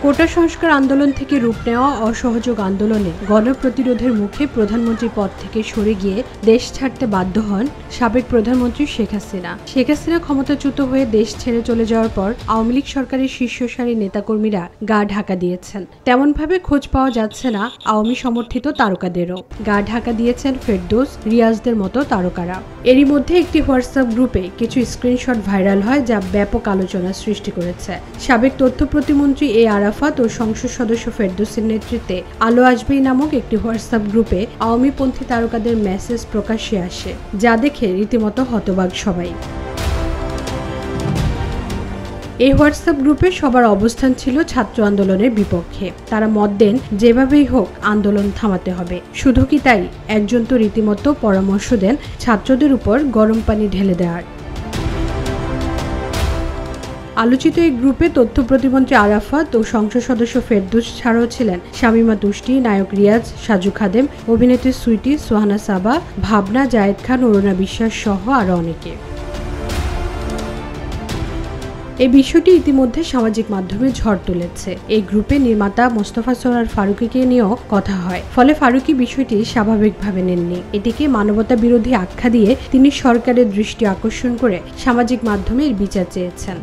কোটা সংস্কার আন্দোলন থেকে রূপ নেওয়া অসহযোগ আন্দোলনে গণপ্রতিরোধের মুখে প্রধানমন্ত্রী পদ থেকে সরে গিয়ে দেশ ছাড়তে বাধ্য হন সাবেক প্রধানমন্ত্রী শেখ হাসিনা। শেখ হাসিনা ক্ষমতাচ্যুত হয়ে দেশ ছেড়ে চলে যাওয়ার পর আওয়ামী লীগ সরকারের শীর্ষ সারির নেতাকর্মীরা গা ঢাকা দিয়েছেন। তেমনভাবে খোঁজ পাওয়া যাচ্ছে না আওয়ামী সমর্থিত তারকাদেরও। গা ঢাকা দিয়েছেন ফেরদৌস, রিয়াজদের মতো তারকারা। এরই মধ্যে একটি হোয়াটসঅ্যাপ গ্রুপে কিছু স্ক্রিনশট ভাইরাল হয়, যা ব্যাপক আলোচনার সৃষ্টি করেছে। সাবেক তথ্য প্রতিমন্ত্রী এ আরাফাত ও সংসদ সদস্য ফেরদৌসের নেতৃত্বে আলো আসবেই নামক একটি হোয়াটসঅ্যাপ গ্রুপে আওয়ামীপন্থী তারকাদের মেসেজ প্রকাশ্যে আসে, যা দেখে রীতিমতো হতবাক সবাই। এই হোয়াটসঅ্যাপ গ্রুপে সবার অবস্থান ছিল ছাত্র আন্দোলনের বিপক্ষে। তারা মত দেন যেভাবেই হোক আন্দোলন থামাতে হবে। শুধু কি তাই, একজন তো রীতিমতো পরামর্শ দেন ছাত্রদের উপর গরম পানি ঢেলে দেওয়ার। আলোচিত এই গ্রুপে তথ্য প্রতিমন্ত্রী আরাফাত ও সংসদ সদস্য ফেরদৌস ছাড়াও ছিলেন শামীমা তুষ্টি, নায়ক রিয়াজ, সাজু খাদেম, অভিনেত্রী সুইটি, সোহানা সাবা, ভাবনা, জায়েদ খান, অরুণা বিশ্বাস সহ আরও অনেকে। এই বিষয়টি ইতিমধ্যে সামাজিক মাধ্যমে ঝড় তুলেছে। এই গ্রুপে নির্মাতা মোস্তফা সরোয়ার ফারুকীকে নিয়েও কথা হয়, ফলে ফারুকী বিষয়টি স্বাভাবিকভাবে নেননি। এটিকে মানবতা বিরোধী আখ্যা দিয়ে তিনি সরকারের দৃষ্টি আকর্ষণ করে সামাজিক মাধ্যমে এর বিচার চেয়েছেন।